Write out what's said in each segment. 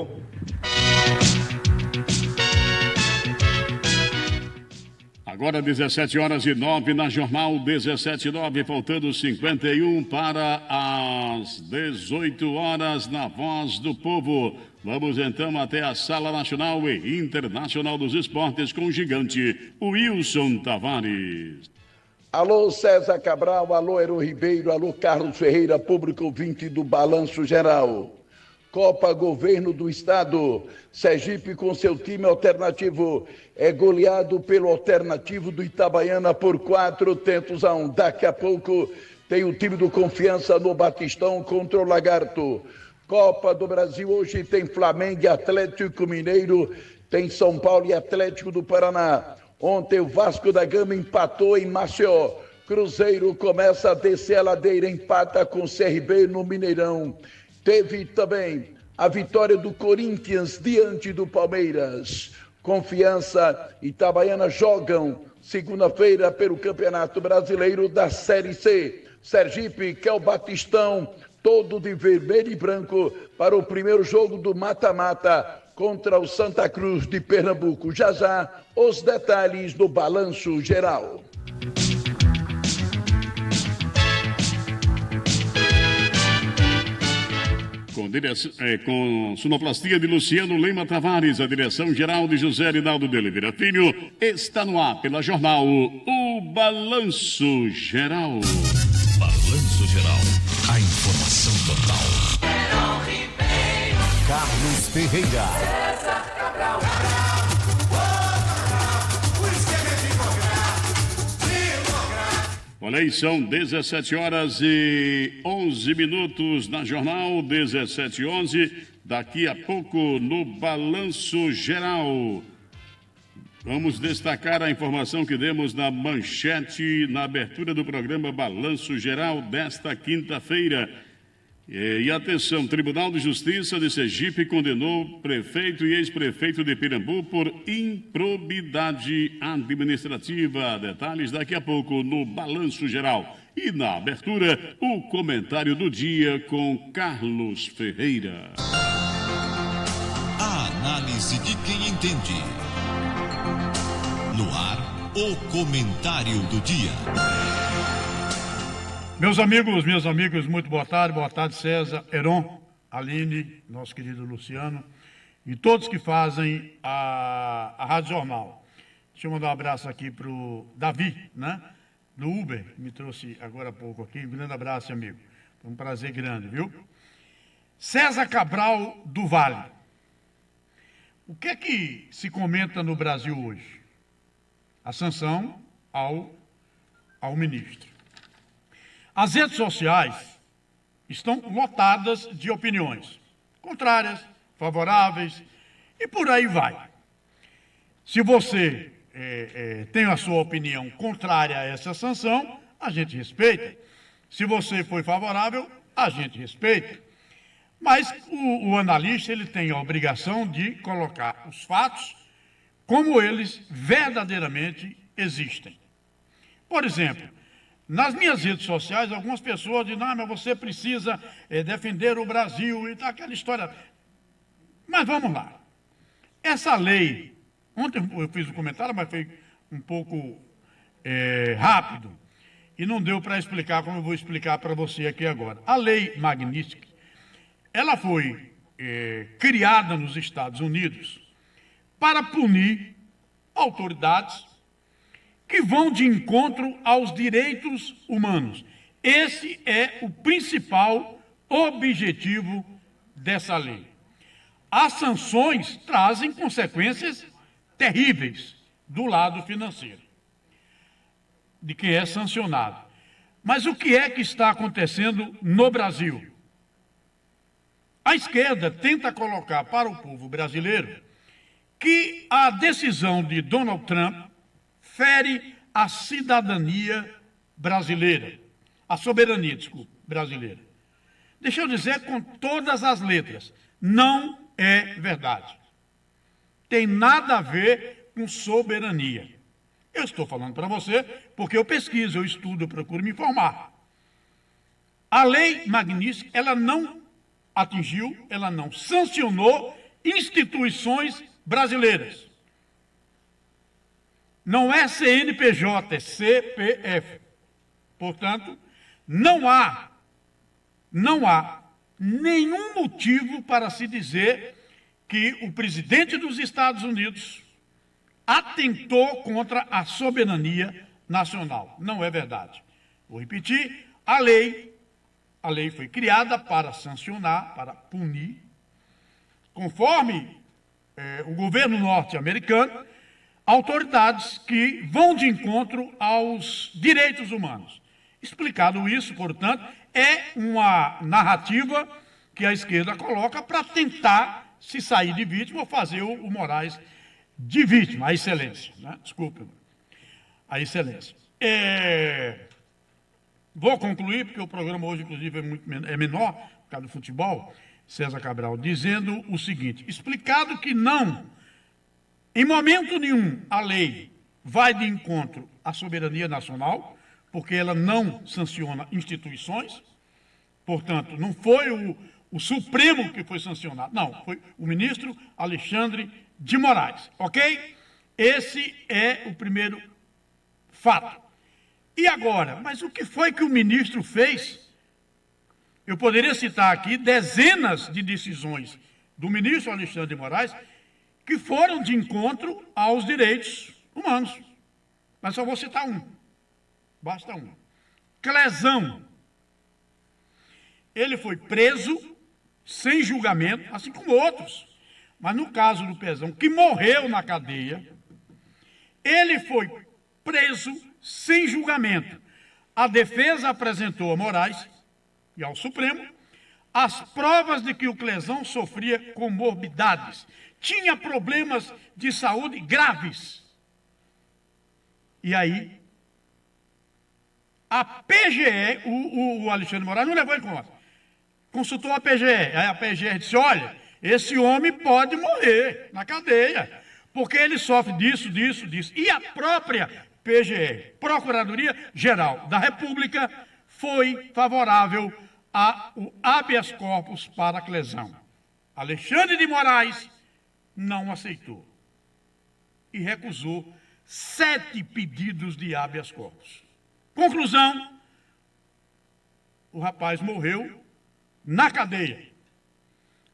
Alô? Agora 17h09 na Jornal 17h09, faltando 51 para as 18 horas na Voz do Povo. Vamos então até a Sala Nacional e Internacional dos Esportes com o gigante Wilson Tavares. Alô César Cabral, alô Heron Ribeiro, alô Carlos Ferreira, público ouvinte do Balanço Geral. Copa Governo do Estado, Sergipe com seu time alternativo é goleado pelo alternativo do Itabaiana por 4-1. Daqui a pouco tem o time do Confiança no Batistão contra o Lagarto. Copa do Brasil hoje tem Flamengo e Atlético Mineiro, tem São Paulo e Atlético do Paraná. Ontem o Vasco da Gama empatou em Maceió. Cruzeiro começa a descer a ladeira, empata com o CRB no Mineirão. Teve também a vitória do Corinthians diante do Palmeiras. Confiança e Itabaiana jogam segunda-feira pelo Campeonato Brasileiro da Série C. Sergipe, que é o Batistão, todo de vermelho e branco para o primeiro jogo do mata-mata contra o Santa Cruz de Pernambuco. Já já, os detalhes do Balanço Geral. Com sonoplastia de Luciano Lima Tavares, a direção geral de José Rinaldo de Oliveira Filho, está no ar pela Jornal o Balanço Geral. Balanço Geral, a informação total. Carlos Ferreira. Olha aí, são 17 horas e 11 minutos na Jornal 17h11. Daqui a pouco no Balanço Geral. Vamos destacar a informação que demos na manchete, na abertura do programa Balanço Geral desta quinta-feira. E atenção, Tribunal de Justiça de Sergipe condenou prefeito e ex-prefeito de Pirambu por improbidade administrativa. Detalhes daqui a pouco no Balanço Geral. E na abertura, o comentário do dia com Carlos Ferreira. A análise de quem entende. No ar, o comentário do dia. Meus amigos, muito boa tarde César, Heron, Aline, nosso querido Luciano e todos que fazem a Rádio Jornal. Deixa eu mandar um abraço aqui para o Davi, né, do Uber, que me trouxe agora há pouco aqui. Um grande abraço, amigo, foi um prazer grande, viu? César Cabral do Vale. O que é que se comenta no Brasil hoje? A sanção ao ministro. As redes sociais estão lotadas de opiniões contrárias, favoráveis e por aí vai. Se você tem a sua opinião contrária a essa sanção, a gente respeita. Se você foi favorável, a gente respeita. Mas o analista ele tem a obrigação de colocar os fatos como eles verdadeiramente existem. Por exemplo, nas minhas redes sociais, algumas pessoas dizem, mas você precisa defender o Brasil e tal, aquela história. Mas vamos lá. Essa lei, ontem eu fiz um comentário, mas foi um pouco rápido, e não deu para explicar como eu vou explicar para você aqui agora. A lei Magnitsky, ela foi criada nos Estados Unidos para punir autoridades que vão de encontro aos direitos humanos. Esse é o principal objetivo dessa lei. As sanções trazem consequências terríveis do lado financeiro, de quem é sancionado. Mas o que é que está acontecendo no Brasil? A esquerda tenta colocar para o povo brasileiro que a decisão de Donald Trump fere a cidadania brasileira, a soberania, brasileira. Deixa eu dizer com todas as letras, não é verdade. Tem nada a ver com soberania. Eu estou falando para você porque eu pesquiso, eu estudo, eu procuro me informar. A lei Magnitsky, ela não atingiu, ela não sancionou instituições brasileiras. Não é CNPJ, é CPF. Portanto, não há nenhum motivo para se dizer que o presidente dos Estados Unidos atentou contra a soberania nacional. Não é verdade. Vou repetir, a lei foi criada para sancionar, para punir, conforme o governo norte-americano, autoridades que vão de encontro aos direitos humanos. Explicado isso, portanto, é uma narrativa que a esquerda coloca para tentar se sair de vítima ou fazer o Moraes de vítima, a excelência, né? Desculpe, a excelência. Vou concluir, porque o programa hoje, inclusive, é menor, por causa do futebol, César Cabral, dizendo o seguinte: explicado que não, em momento nenhum, a lei vai de encontro à soberania nacional, porque ela não sanciona instituições, portanto, não foi o Supremo que foi sancionado, não, foi o ministro Alexandre de Moraes, ok? Esse é o primeiro fato. E agora, mas o que foi que o ministro fez? Eu poderia citar aqui dezenas de decisões do ministro Alexandre de Moraes que foram de encontro aos direitos humanos. Mas só vou citar um. Basta um. Clezão. Ele foi preso sem julgamento, assim como outros. Mas no caso do Pezão, que morreu na cadeia, ele foi preso sem julgamento. A defesa apresentou a Moraes e ao Supremo as provas de que o Clezão sofria comorbidades, tinha problemas de saúde graves. E aí, a PGE, o Alexandre de Moraes não levou em conta. Consultou a PGE. Aí a PGE disse: olha, esse homem pode morrer na cadeia, porque ele sofre disso. E a própria PGE, Procuradoria Geral da República, foi favorável ao habeas corpus para Clezão. Alexandre de Moraes não aceitou e recusou 7 pedidos de habeas corpus. Conclusão: o rapaz morreu na cadeia.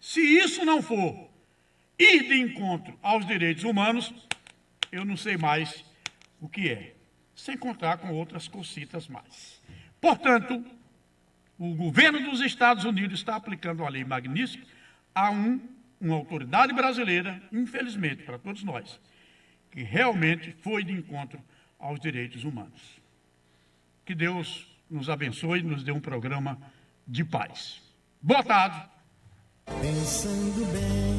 Se isso não for ir de encontro aos direitos humanos, eu não sei mais o que é, sem contar com outras cocitas mais. Portanto, o governo dos Estados Unidos está aplicando a lei Magnitsky a uma autoridade brasileira, infelizmente, para todos nós, que realmente foi de encontro aos direitos humanos. Que Deus nos abençoe e nos dê um programa de paz. Boa tarde. Pensando bem,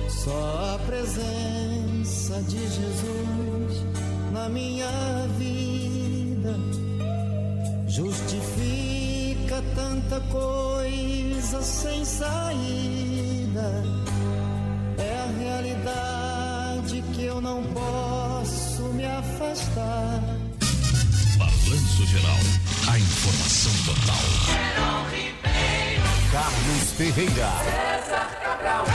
só a presença de Jesus na minha vida justifica tanta coisa sem saída. É a realidade que eu não posso me afastar. Balanço Geral, a informação total. Carlos Ferreira. César Cabral.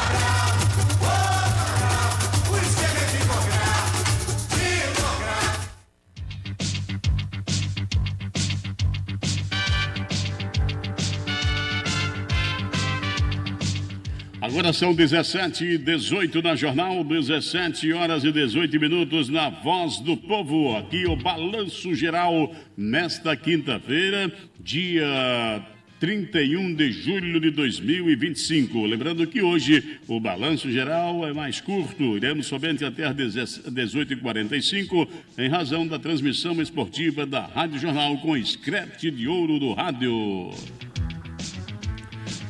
Agora são 17h18 na Jornal, 17 horas e 18 minutos na Voz do Povo. Aqui o Balanço Geral nesta quinta-feira, dia 31 de julho de 2025. Lembrando que hoje o Balanço Geral é mais curto, iremos somente até às 18h45, em razão da transmissão esportiva da Rádio Jornal com script de ouro do rádio.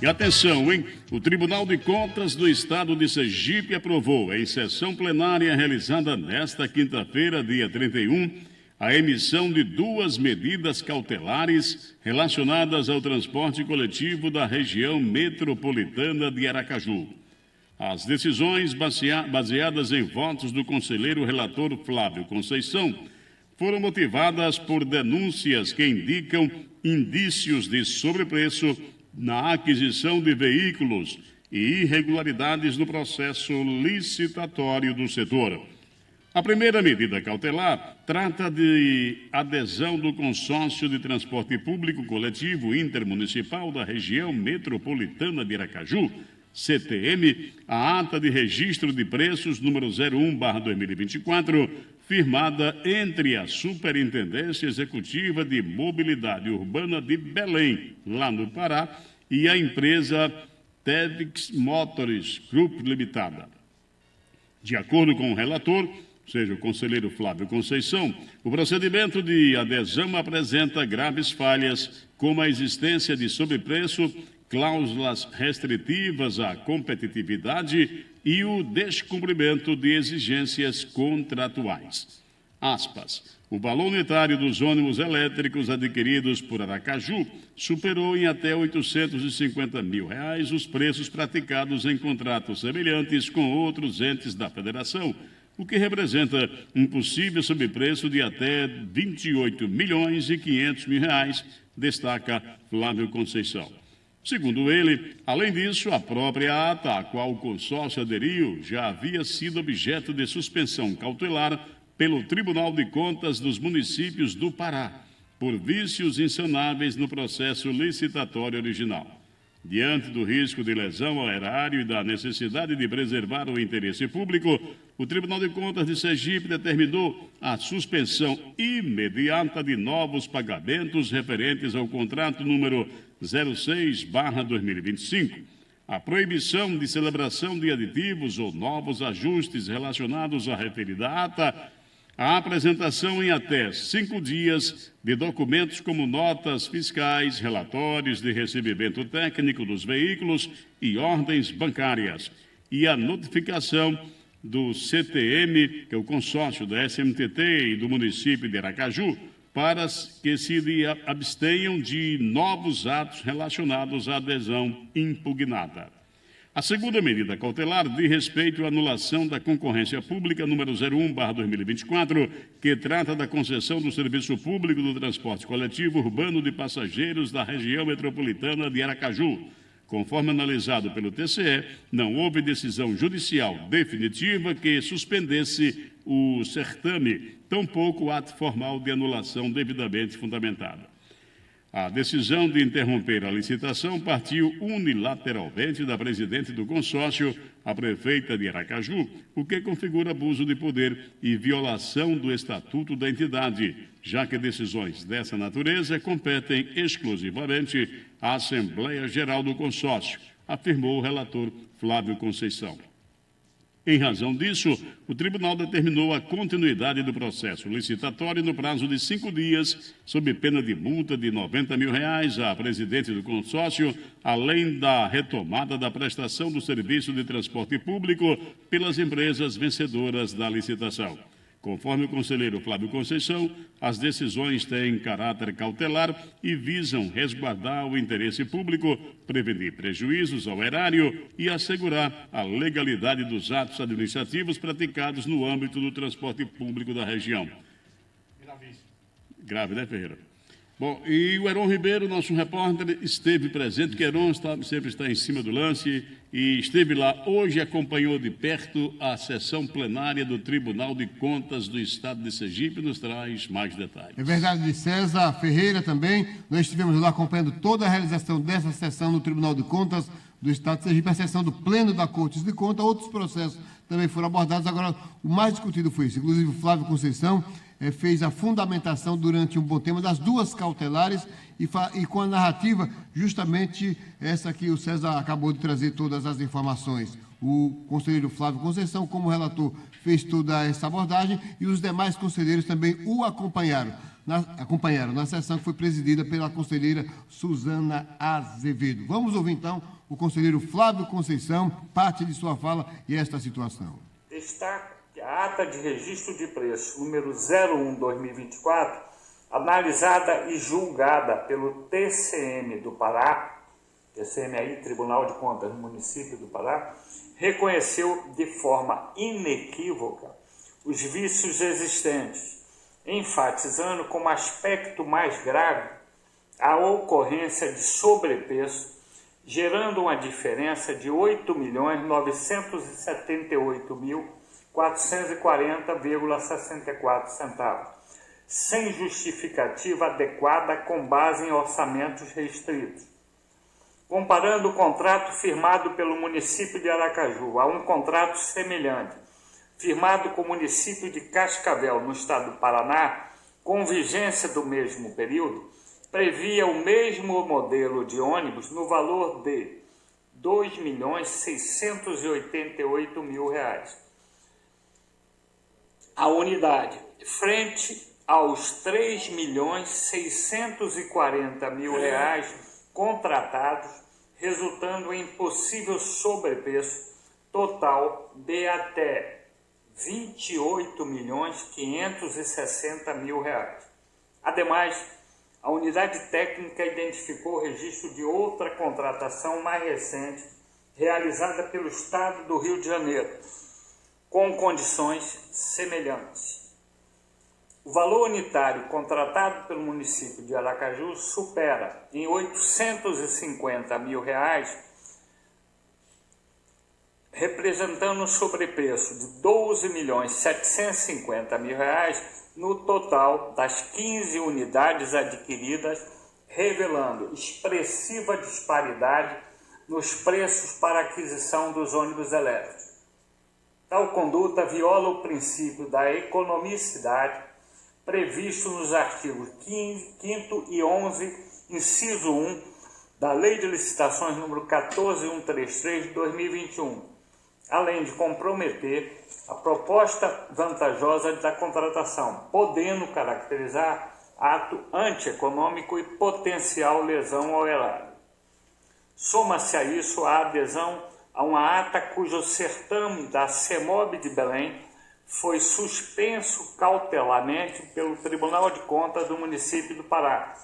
E atenção, hein? O Tribunal de Contas do Estado de Sergipe aprovou, em sessão plenária realizada nesta quinta-feira, dia 31, a emissão de 2 medidas cautelares relacionadas ao transporte coletivo da região metropolitana de Aracaju. As decisões, baseadas em votos do conselheiro relator Flávio Conceição, foram motivadas por denúncias que indicam indícios de sobrepreço na aquisição de veículos e irregularidades no processo licitatório do setor. A primeira medida cautelar trata de adesão do Consórcio de Transporte Público Coletivo Intermunicipal da Região Metropolitana de Aracaju, CTM, à ata de registro de preços número 01/2024, firmada entre a Superintendência Executiva de Mobilidade Urbana de Belém, lá no Pará, e a empresa Tevix Motors Group Limitada. De acordo com o relator, ou seja, o conselheiro Flávio Conceição, o procedimento de adesão apresenta graves falhas, como a existência de sobrepreço, cláusulas restritivas à competitividade e o descumprimento de exigências contratuais. Aspas. O valor unitário dos ônibus elétricos adquiridos por Aracaju superou em até R$ 850 mil os preços praticados em contratos semelhantes com outros entes da federação, o que representa um possível sobrepreço de até R$ 28.500.000, destaca Flávio Conceição. Segundo ele, além disso, a própria ata a qual o consórcio aderiu já havia sido objeto de suspensão cautelar pelo Tribunal de Contas dos Municípios do Pará, por vícios insanáveis no processo licitatório original. Diante do risco de lesão ao erário e da necessidade de preservar o interesse público, o Tribunal de Contas de Sergipe determinou a suspensão imediata de novos pagamentos referentes ao contrato número 06/2025, a proibição de celebração de aditivos ou novos ajustes relacionados à referida ata, a apresentação em até 5 dias de documentos como notas fiscais, relatórios de recebimento técnico dos veículos e ordens bancárias, e a notificação do CTM, que é o consórcio da SMTT e do município de Aracaju, para que se abstenham de novos atos relacionados à adesão impugnada. A segunda medida cautelar diz respeito à anulação da concorrência pública número 01/2024, que trata da concessão do serviço público do transporte coletivo urbano de passageiros da região metropolitana de Aracaju. Conforme analisado pelo TCE, não houve decisão judicial definitiva que suspendesse o certame, tampouco ato formal de anulação devidamente fundamentado. A decisão de interromper a licitação partiu unilateralmente da presidente do consórcio, a prefeita de Aracaju, o que configura abuso de poder e violação do estatuto da entidade, já que decisões dessa natureza competem exclusivamente à Assembleia Geral do Consórcio, afirmou o relator Flávio Conceição. Em razão disso, o tribunal determinou a continuidade do processo licitatório no prazo de 5 dias, sob pena de multa de R$ 90 mil à presidente do consórcio, além da retomada da prestação do serviço de transporte público pelas empresas vencedoras da licitação. Conforme o conselheiro Flávio Conceição, as decisões têm caráter cautelar e visam resguardar o interesse público, prevenir prejuízos ao erário e assegurar a legalidade dos atos administrativos praticados no âmbito do transporte público da região. Grave, né, Ferreira? Bom, e o Heron Ribeiro, nosso repórter, esteve presente, que Heron sempre está em cima do lance e esteve lá hoje, acompanhou de perto a sessão plenária do Tribunal de Contas do Estado de Sergipe, nos traz mais detalhes. É verdade, César Ferreira também, nós estivemos lá acompanhando toda a realização dessa sessão no Tribunal de Contas do Estado de Sergipe, a sessão do Pleno da Corte de Contas, outros processos também foram abordados, agora o mais discutido foi isso, inclusive o Flávio Conceição fez a fundamentação durante um bom tempo das duas cautelares e com a narrativa justamente essa que o César acabou de trazer todas as informações. O conselheiro Flávio Conceição, como relator, fez toda essa abordagem e os demais conselheiros também o acompanharam na sessão que foi presidida pela conselheira Suzana Azevedo. Vamos ouvir então o conselheiro Flávio Conceição, parte de sua fala e esta situação. Destaco que a ata de registro de preço número 01/2024, analisada e julgada pelo TCM do Pará, TCM aí, Tribunal de Contas do Município do Pará, reconheceu de forma inequívoca os vícios existentes, enfatizando como aspecto mais grave a ocorrência de sobrepreço gerando uma diferença de R$ 8.978.440,64, sem justificativa adequada com base em orçamentos restritos. Comparando o contrato firmado pelo município de Aracaju a um contrato semelhante, firmado com o município de Cascavel, no estado do Paraná, com vigência do mesmo período, previa o mesmo modelo de ônibus no valor de R$ 2.688.000. A unidade, frente aos R$ 3.640.000 contratados, resultando em possível sobrepreço total de até R$ 28.560.000. Ademais, a unidade técnica identificou o registro de outra contratação mais recente, realizada pelo Estado do Rio de Janeiro, com condições semelhantes. O valor unitário contratado pelo município de Aracaju supera em R$ 850.000, representando um sobrepreço de R$ 12.750.000 no total das 15 unidades adquiridas, revelando expressiva disparidade nos preços para aquisição dos ônibus elétricos. Tal conduta viola o princípio da economicidade previsto nos artigos 5º e 11, inciso 1, da Lei de Licitações número 14133 de 2021, além de comprometer a proposta vantajosa da contratação, podendo caracterizar ato antieconômico e potencial lesão ao erário. Soma-se a isso a adesão a uma ata cujo certame da CEMOB de Belém foi suspenso cautelarmente pelo Tribunal de Contas do município do Pará,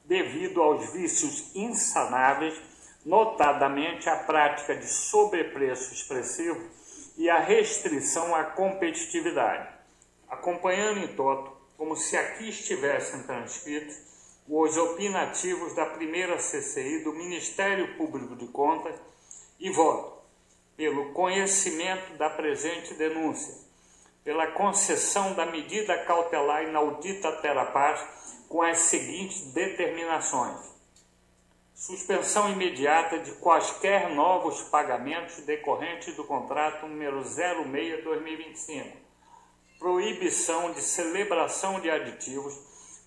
devido aos vícios insanáveis, notadamente a prática de sobrepreço expressivo e a restrição à competitividade, acompanhando em toto, como se aqui estivessem transcritos, os opinativos da primeira CCI do Ministério Público de Contas e voto pelo conhecimento da presente denúncia, pela concessão da medida cautelar inaudita Terapaz com as seguintes determinações: suspensão imediata de quaisquer novos pagamentos decorrentes do contrato número 06/2025, proibição de celebração de aditivos,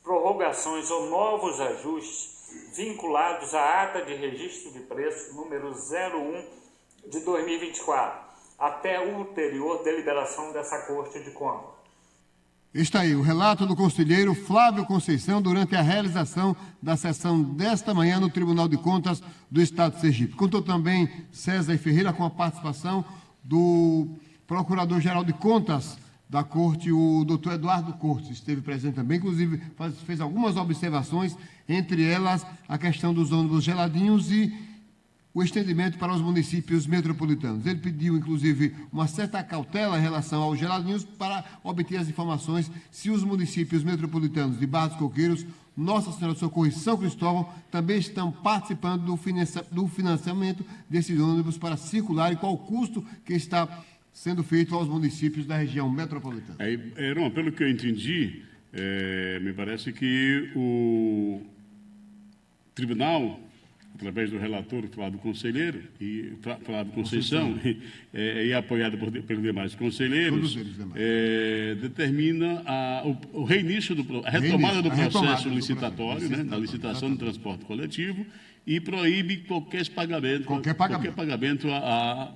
prorrogações ou novos ajustes vinculados à ata de registro de preço número 01 de 2024, até ulterior deliberação dessa Corte de Contas. Está aí o relato do conselheiro Flávio Conceição durante a realização da sessão desta manhã no Tribunal de Contas do Estado de Sergipe. Contou também César Ferreira com a participação do Procurador-Geral de Contas da Corte, o doutor Eduardo Cortes, esteve presente também, inclusive fez algumas observações, entre elas a questão dos ônibus geladinhos e o estendimento para os municípios metropolitanos. Ele pediu, inclusive, uma certa cautela em relação aos geladinhos para obter as informações se os municípios metropolitanos de Barra dos Coqueiros, Nossa Senhora do Socorro e São Cristóvão também estão participando do financiamento desses ônibus para circular e qual o custo que está sendo feito aos municípios da região metropolitana. Heron, pelo que eu entendi, me parece que o tribunal, através do relator Flávio Conselheiro e Flávio Conceição, e apoiado pelos demais conselheiros, determina o reinício a retomada do processo licitatório, né, da licitação do transporte coletivo, e proíbe qualquer pagamento à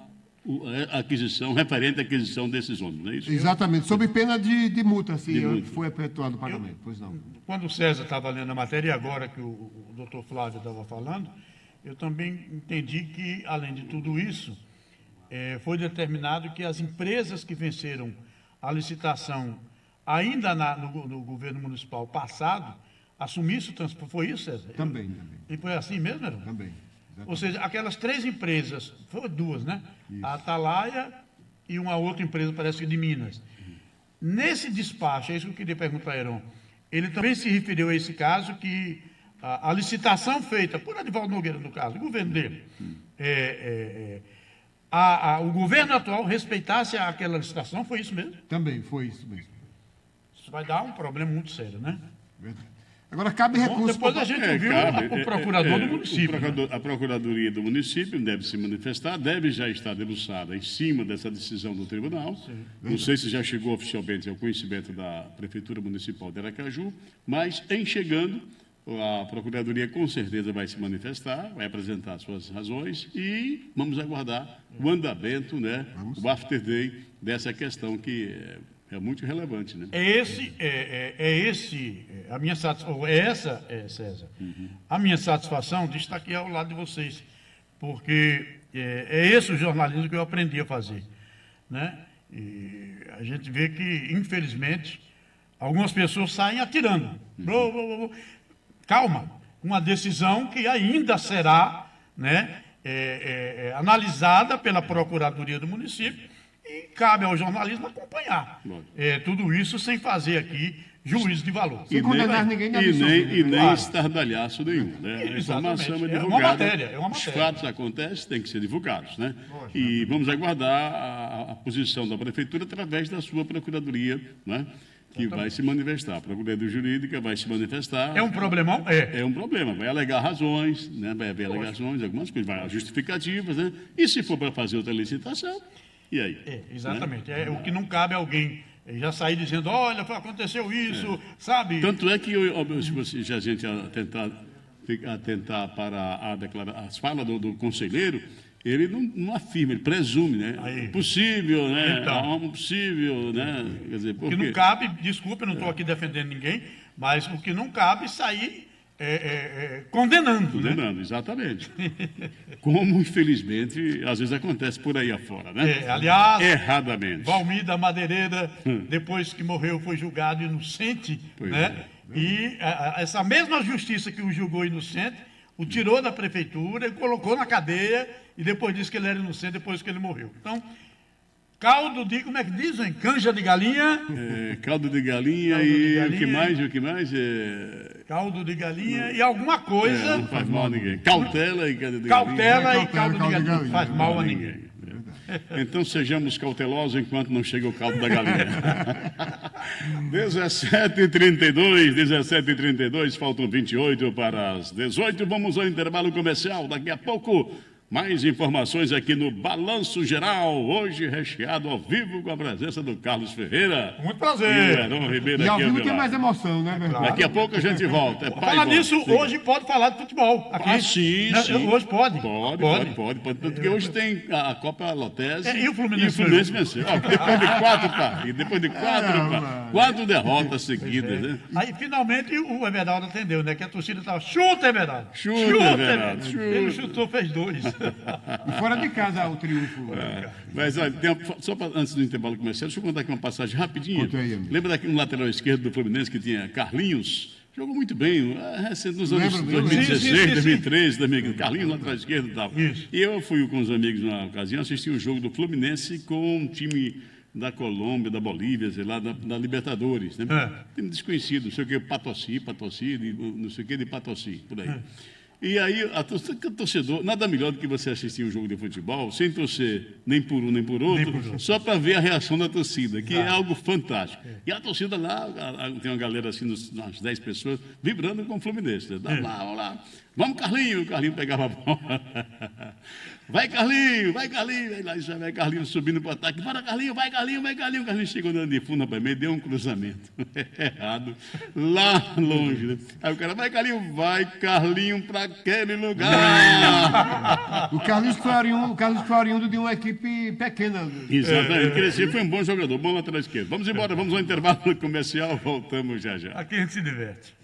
aquisição, referente à aquisição desses ônibus, não é isso? Exatamente, sob pena de multa, se foi efetuado o pagamento. Pois não. Quando o César estava lendo a matéria, e agora que o doutor Flávio estava falando, eu também entendi que, além de tudo isso, foi determinado que as empresas que venceram a licitação ainda no governo municipal passado assumissem o transporte. Foi isso, César? Também. E foi assim mesmo, era? Também. Ou seja, aquelas 3 empresas, foram 2, né? Isso. A Atalaia e uma outra empresa, parece que de Minas. Nesse despacho, é isso que eu queria perguntar, Heron, ele também se referiu a esse caso que a licitação feita por Edivaldo Nogueira, no caso, o governo dele, o governo atual respeitasse aquela licitação, foi isso mesmo? Também foi isso mesmo. Isso vai dar um problema muito sério, né? Verdade. Agora, cabe recurso... Depois a gente ouviu o procurador do município. A Procuradoria do município deve se manifestar, deve já estar debruçada em cima dessa decisão do tribunal. Sim. Não sei se já chegou oficialmente ao conhecimento da Prefeitura Municipal de Aracaju, mas, em chegando, a Procuradoria com certeza vai se manifestar, vai apresentar suas razões e vamos aguardar o andamento, né, o after day dessa questão que é muito relevante, né? César, a minha satisfação de estar aqui ao lado de vocês, porque é esse o jornalismo que eu aprendi a fazer, né? E a gente vê que, infelizmente, algumas pessoas saem atirando. Calma, uma decisão que ainda será, né, analisada pela Procuradoria do município e cabe ao jornalismo acompanhar tudo isso sem fazer aqui juízo de valor. Sem condenar ninguém na nem estardalhaço nenhum. Né? A informação é divulgada. É uma matéria. Os fatos acontecem, têm que ser divulgados. Né? E vamos aguardar a posição da Prefeitura através da sua Procuradoria, né? Que vai se manifestar. A Procuradoria Jurídica vai se manifestar. É um problemão? É um problema. Vai alegar razões, né? Vai haver alegações, algumas coisas, vai justificativas, né? E se for para fazer outra licitação, e aí? Exatamente. Né? O que não cabe a alguém já sair dizendo, olha, aconteceu isso, sabe? Tanto é que, se a gente atentar para as falas do conselheiro, ele não afirma, ele presume, né? Possível, né? Então, possível, né? Quer dizer, o que não cabe, desculpe, eu não estou aqui defendendo ninguém, mas o que não cabe é sair condenando, né? Exatamente. Como, infelizmente, às vezes acontece por aí afora, né? Aliás, erradamente. Valmir da Madeireira, depois que morreu, foi julgado inocente, né? E essa mesma justiça que o julgou inocente, o tirou da prefeitura e colocou na cadeia e depois disse que ele era inocente depois que ele morreu. Então, caldo de, como é que dizem? Canja de galinha. Caldo de galinha o que mais? Caldo de galinha e alguma coisa. Não faz mal a ninguém. Cautela e caldo de galinha. Cautela e caldo de galinha. Não faz mal a ninguém. Então sejamos cautelosos enquanto não chega o caldo da galinha. 17h32, faltam 28 para as 18. Vamos ao intervalo comercial. Daqui a pouco, mais informações aqui no Balanço Geral. Hoje recheado ao vivo com a presença do Carlos Ferreira. Muito prazer. E o Heron Ribeiro e ao aqui vivo tem mais emoção, né? Claro. Daqui a pouco a gente volta. Falar nisso, hoje pode falar de futebol. Aqui. Sim. Hoje pode. Pode. Tanto que hoje tem a Copa Lotese e o Fluminense venceu. Depois de 4 partidas, depois de 4 derrotas seguidas. Né? Aí, finalmente, o Everaldo atendeu, né? Que a torcida estava, chuta, Everaldo. Chuta, Everaldo. Ele chutou, fez 2. E fora de casa o triunfo. Mas olha, só antes do intervalo comercial, deixa eu contar aqui uma passagem rapidinha. Lembra daquele lateral esquerdo do Fluminense que tinha Carlinhos? Jogou muito bem, nos anos 2016, 2013, Carlinhos, lateral esquerdo e tal. E eu fui com os amigos numa ocasião assistir um jogo do Fluminense com um time da Colômbia, da Bolívia, sei lá, da Libertadores, né? Time desconhecido, não sei o que, Patossi, não sei o que de Patossi, por aí. E aí, o torcedor, nada melhor do que você assistir um jogo de futebol sem torcer nem por um nem por outro, só para ver a reação da torcida, que é algo fantástico. E a torcida lá, tem uma galera assim, umas 10 pessoas, vibrando com o Fluminense. Vamos lá. Vamos, Carlinhos. O Carlinhos pegava a bola. Vai, Carlinhos. Aí lá já vai Carlinhos subindo para o ataque. Bora, Carlinhos, vai, Carlinhos. O Carlinhos chegou andando de fundo, rapaz, deu um cruzamento errado, lá longe. Né? Aí o cara, vai, Carlinhos, para aquele lugar. O Carlinhos foi oriundo de uma equipe pequena. Exatamente, cresceu, foi um bom jogador, bom lateral esquerdo. Vamos embora, vamos ao intervalo comercial, voltamos já. Aqui a gente se diverte.